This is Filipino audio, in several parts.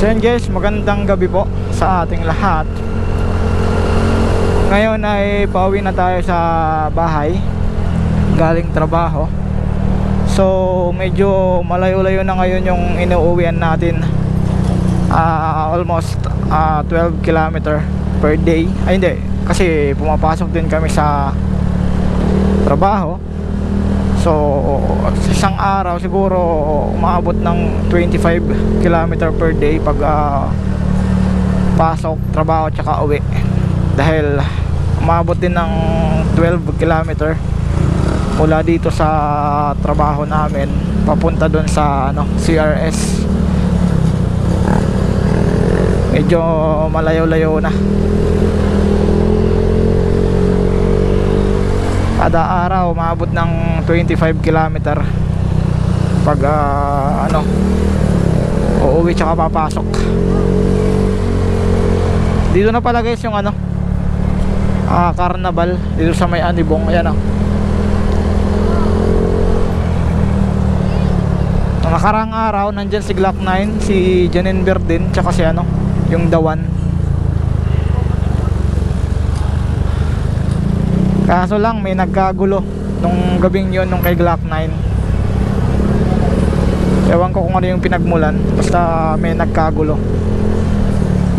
So yan guys, magandang gabi po sa ating lahat. Ngayon ay pauwi na tayo sa bahay galing trabaho. So medyo malayo-layo na ngayon yung inuuwian natin. Almost 12 km per day. Ay hindi, kasi pumapasok din kami sa trabaho. So sa isang araw siguro umaabot ng 25 km per day pag pasok, trabaho, tsaka uwi. Dahil umabot din ng 12 km mula dito sa trabaho namin papunta doon sa CRS. Medyo malayo-layo na. Kada araw umabot ng 25 km pag uuwi tsaka papasok. Dito na pala guys yung carnival dito sa may Anibong. Ayan nakarang araw nandyan si Glock 9, si Janine Berdin, tsaka si yung Dawan. Kaso lang may nagkagulo nung gabing yun nung kay Glock 9. Ewan ko kung ano yung pinagmulan, basta may nagkagulo,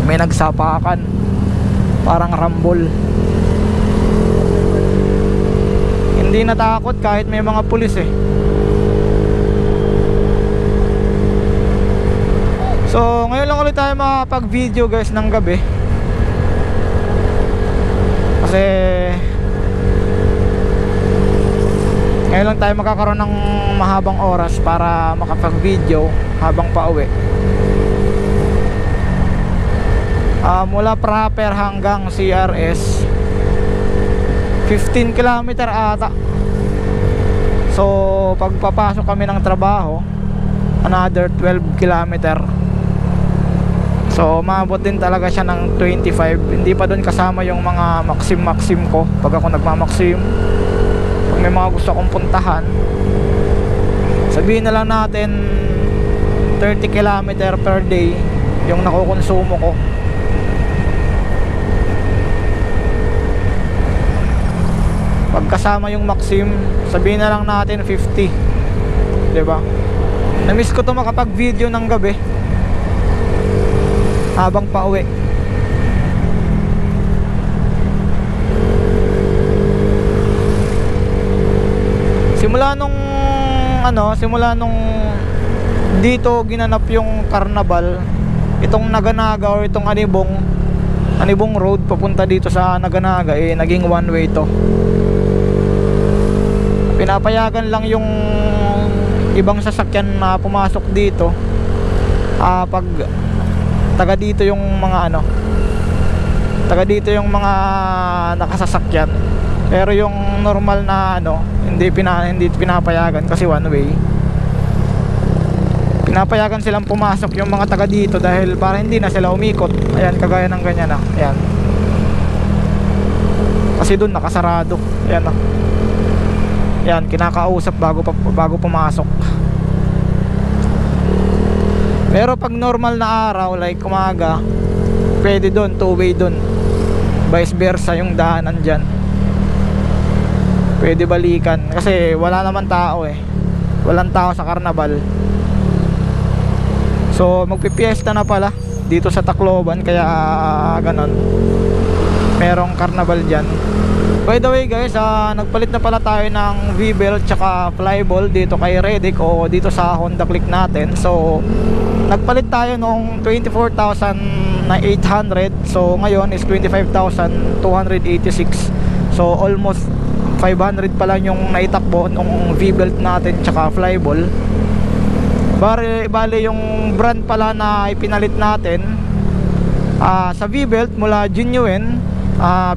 may nagsapakan, parang rambol. Hindi natakot kahit may mga pulis eh. So ngayon lang ulit tayo makapag-video guys ng gabi, kasi ngayon lang tayo magkakaroon ng mahabang oras para makapag-video habang pauwi. Mula Proper hanggang CRS 15 km ata. So pagpapasok kami ng trabaho, another 12 km. So maabot din talaga siya ng 25. Hindi pa doon kasama yung mga maxim ko pag ako nagmamaksim. Pag may mga gusto akong puntahan, sabihin na lang natin 30 km per day yung nakukonsumo ko. Pag kasama yung maxim, sabihin na lang natin 50, diba? Na-miss ko to makapag-video ng gabi habang pauwi. Simula nung dito ginanap yung carnival, itong Naganaga or itong Anibong Road papunta dito sa Naganaga naging one way to. Pinapayagan lang yung ibang sasakyan na pumasok dito pag taga dito yung mga nakasasakyan. Pero yung normal na hindi pinapayagan kasi one way. Pinapayagan silang pumasok yung mga taga dito dahil para hindi na sila umikot. Ayan, kagaya ng ganyan ayan. Kasi doon nakasarado. Ayan Yan, kinakausap bago pumasok. Pero pag normal na araw like umaga, pwede doon, two-way doon. Vice versa yung daanan dyan. Pwede balikan kasi wala naman tao walang tao sa carnival. So magpipiesta na pala dito sa Tacloban, kaya ganon, merong carnival dyan. By the way guys, nagpalit na pala tayo ng V-belt tsaka flyball dito kay Redick o dito sa Honda Click natin. So nagpalit tayo noong 24,800. So ngayon is 25,286. So almost 500 pa lang yung naitakbo nung V-belt natin tsaka flyball. Bale yung brand pala na ipinalit natin sa V-belt mula Genuine,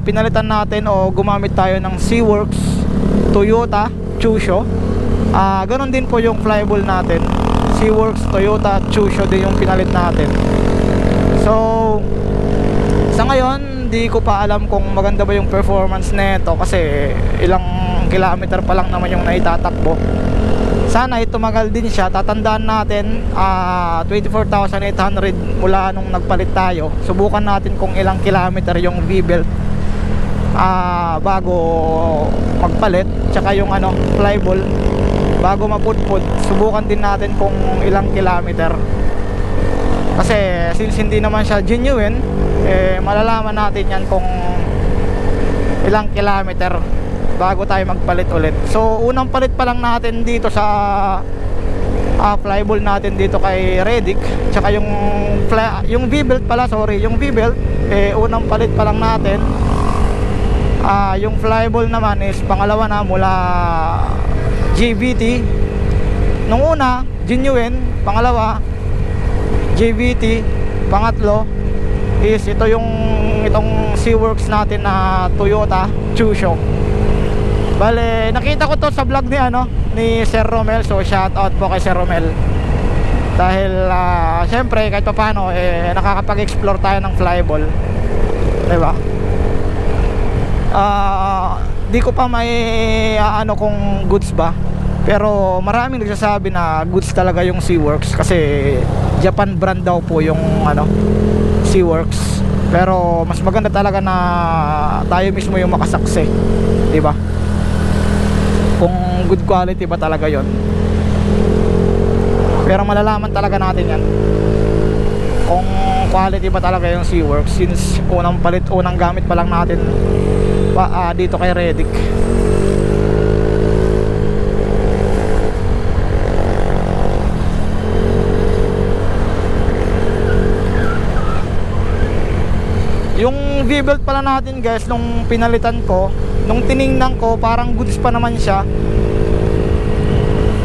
pinalitan natin o gumamit tayo ng Seaworks Toyota Chusho. Ganon din po yung flyball natin, Seaworks Toyota Chusho din yung pinalit natin. So sa ngayon di ko pa alam kung maganda ba yung performance nito kasi ilang kilometer pa lang naman yung naitatakbo. sana tumagal din siya. Tatandaan natin 24,800 mula nung nagpalit tayo. Subukan natin kung ilang kilometer yung V-belt bago magpalit, tsaka yung flyball bago mapudpud. Subukan din natin kung ilang kilometer, kasi since hindi naman siya genuine, malalaman natin yan kung ilang kilometer bago tayo magpalit ulit. So unang palit pa lang natin dito sa flyball natin dito kay Redick, tsaka yung V-belt pala, sorry, yung V-belt unang palit pa lang natin. Yung flyball naman is pangalawa na mula JVT. Nung una genuine, pangalawa JVT, pangatlo is itong SeaWorks natin na Toyota Chusho. Bale, nakita ko to sa vlog ni Sir Romel, so shout out po kay Sir Romel. Dahil syempre kahit papaano nakakapag-explore tayo ng flyball, 'di ba? Di ko pa may kung goods ba, pero maraming nagsasabi na goods talaga yung SeaWorks, kasi Japan brand daw po yung SeaWorks. Pero mas maganda talaga na tayo mismo yung makasaksi, di ba? Kung good quality ba talaga yon. Pero malalaman talaga natin yan kung quality ba talaga yung SeaWorks, since unang gamit pa lang natin dito kay Redick. Yung V-belt pala natin guys, nung pinalitan ko, nung tiningnan ko, parang goods pa naman siya.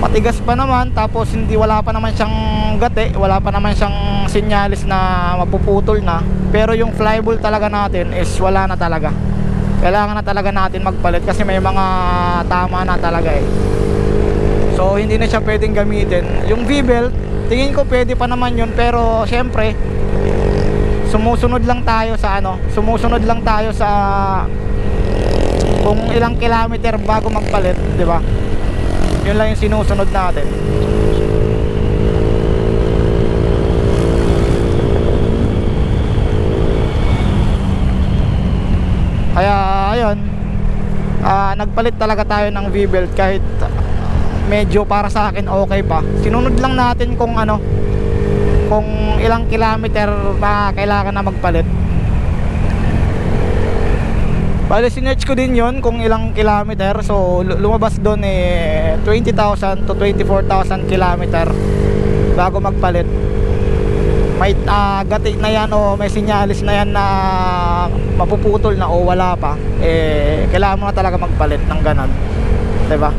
Matigas pa naman, tapos wala pa naman siyang gate, wala pa naman siyang sinyalis na mapuputol na. Pero yung flyball talaga natin is wala na talaga. Kailangan na talaga natin magpalit kasi may mga tama na talaga So hindi na siya pwedeng gamitin. Yung V-belt, tingin ko pwede pa naman yun, pero syempre sumusunod lang tayo sa kung ilang kilometer bago magpalit, di ba? Yun lang yung sinusunod natin. Kaya ayun, nagpalit talaga tayo ng V-belt, kahit medyo para sa akin okay pa. Sinunod lang natin kung kung ilang kilometer na kailangan na magpalit. Bale, sinerch ko din yon kung ilang kilometer. So lumabas doon 20,000 to 24,000 kilometer bago magpalit. May gati na yan o may sinyalis na yan na mapuputol na o wala pa, kailangan mo na talaga magpalit ng ganon, diba?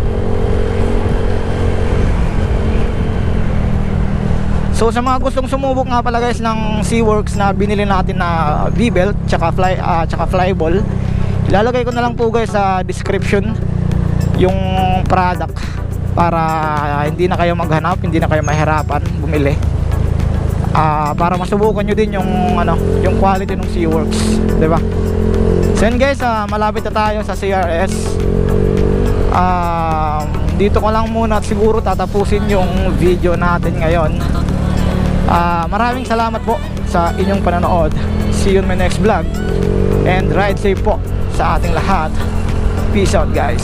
So sa mga gustong sumubok nga pala guys ng SeaWorks na binili natin na V-belt tsaka flyball, ilalagay ko na lang po guys sa description yung product, para hindi na kayo maghanap, hindi na kayo mahirapan bumili, para masubukan nyo din yung quality ng SeaWorks, diba? So yun guys, malapit na tayo sa CRS. Dito ko lang muna at siguro tatapusin yung video natin ngayon. Maraming salamat po sa inyong panonood. See you in my next vlog, and ride safe po sa ating lahat. Peace out guys.